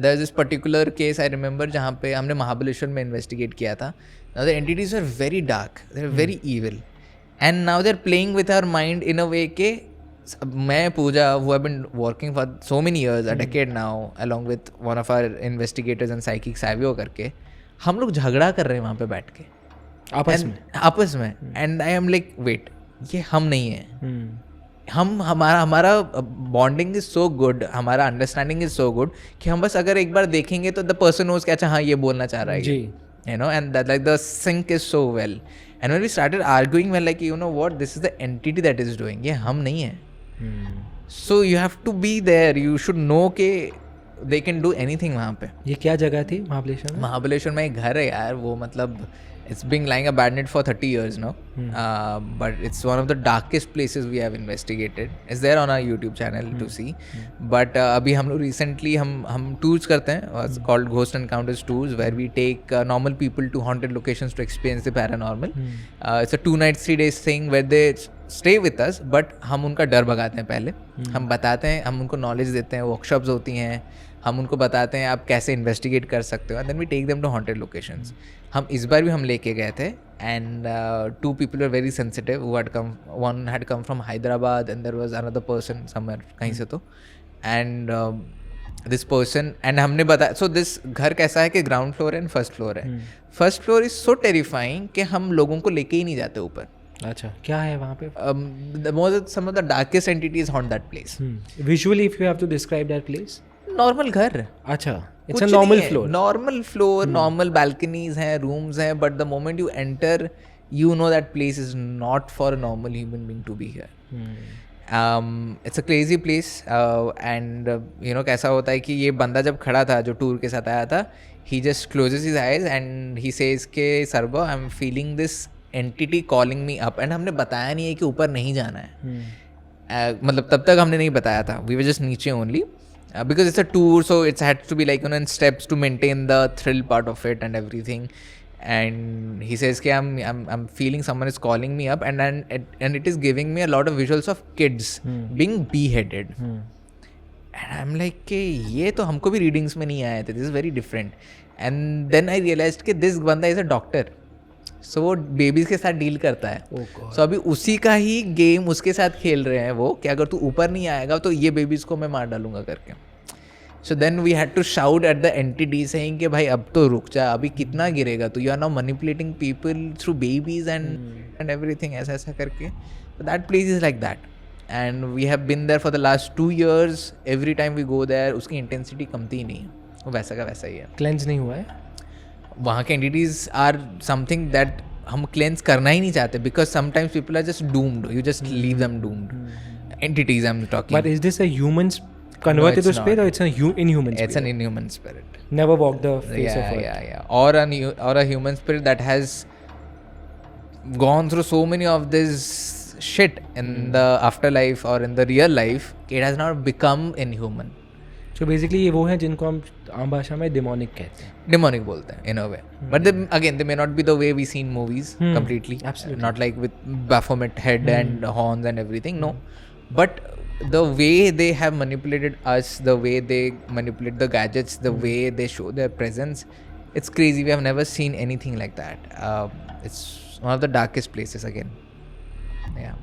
There is this particular case I remember जहाँ पे हमने महाबलेश्वर में इन्वेस्टिगेट किया था. Now the entities are very dark, they are very evil, and now they are playing with our mind in a way के मैं पूजा who have been working for so many years, a decade now, along with one of our investigators and psychic savio करके हम लोग झगड़ा कर रहे हैं वहाँ पे बैठ के आपस में and I am like wait, ये हम नहीं है. हम हमारा बॉन्डिंग इज सो गुड, हमारा अंडरस्टैंडिंग इज सो गुड कि हम बस अगर एक बार देखेंगे तो द पर्सन नोज कि अच्छा हाँ ये बोलना चाह रहा है, you know, and that like the sync is so well. And when we started arguing well like you know what, this is the entity that is doing, ये हम नहीं है. So you have to be there, you should know के they can do anything वहाँ पे. ये क्या जगह थी महाबलेश्वर में? महाबलेश्वर में एक घर है यार, वो मतलब it's been lying abandoned for 30 years now. But it's one of the darkest places we have investigated. It's there on our YouTube channel to see. But अभी हम लोग recently हम tours करते हैं, it's called Ghost Encounters Tours, where we take normal people to haunted locations to experience the paranormal. It's a 2 nights 3 days thing where they stay with us, but हम उनका डर भगाते हैं पहले. हम बताते हैं, हम उनको knowledge देते हैं, workshops होती हैं, हम उनको बताते हैं आप कैसे इन्वेस्टिगेट कर सकते हो, and then we take them to haunted locations. हम इस बार भी हम लेके गए थे, and 2 people were very sensitive who had come, one had come from Hyderabad and there was another person somewhere कहीं से तो, and this person, and हमने बताया. सो दिस घर कैसा है कि ग्राउंड फ्लोर है एंड फर्स्ट फ्लोर है. First floor is so terrifying कि हम लोगों को लेके ही नहीं जाते ऊपर. अच्छा, क्या है वहाँ पे? some of the darkest entities haunt that place. Visually if you have to describe that place? Normal घर. अच्छा, it's a normal floor. Normal floor, normal balconies हैं, रूम्स हैं, but the moment you enter you know that place is not for a normal human being to be here. It's a crazy place. And you know कैसा होता है कि ये बंदा जब खड़ा था जो टूर के साथ आया था, he just closes his eyes and he says के सरबो I am feeling this entity calling me up. एंड हमने बताया नहीं है कि ऊपर नहीं जाना है. मतलब तब तक हमने नहीं बताया था, वी वर जस्ट नीचे only. Because it's a tour, so it had to be like, you know, in steps to maintain the thrill part of it and everything. And he says कि I'm feeling someone is calling me up, and it is giving me a lot of visuals of kids being beheaded. And I'm like कि ये तो हमको भी readings में नहीं आए थे, this is very different. And then I realized कि this बंदा is a doctor. सो वो बेबीज के साथ डील करता है. सो अभी उसी का ही गेम उसके साथ खेल रहे हैं वो कि अगर तू ऊपर नहीं आएगा तो ये बेबीज को मैं मार डालूंगा करके. So then we had to shout at the entity saying कि भाई अब तो रुक जा, अभी कितना गिरेगा तू, you are now manipulating people through babies and everything, ऐसा ऐसा करके. That place is like that, and we have been there for the last 2 years. Every time we go there उसकी इंटेंसिटी कमती ही नहीं है, वो वैसा का वैसा ही है. क्लेंस नहीं हुआ है वहाँ के एंटिटीज आर समथिंग दैट हम क्लेंस करना ही नहीं चाहते, because sometimes people are just doomed, you just leave them doomed. Entities I am talking. But is this a human converted to spirit, or it's an inhuman spirit? It's an inhuman spirit. Never walked the face of earth. Yeah. Or a human spirit that has gone through so many of this shit in the afterlife or in the real life, it has not become inhuman. So basically ये वो हैं जिनको हम आम भाषा में demonic कहते हैं. Demonic बोलते हैं in a way. But they may not be the way we see in movies completely. Absolutely. Not like with Baphomet head and horns and everything. No. But the way they have manipulated us, the way they manipulate the gadgets, the way they show their presence, it's crazy. We have never seen anything like that. It's one of the darkest places again. Yeah.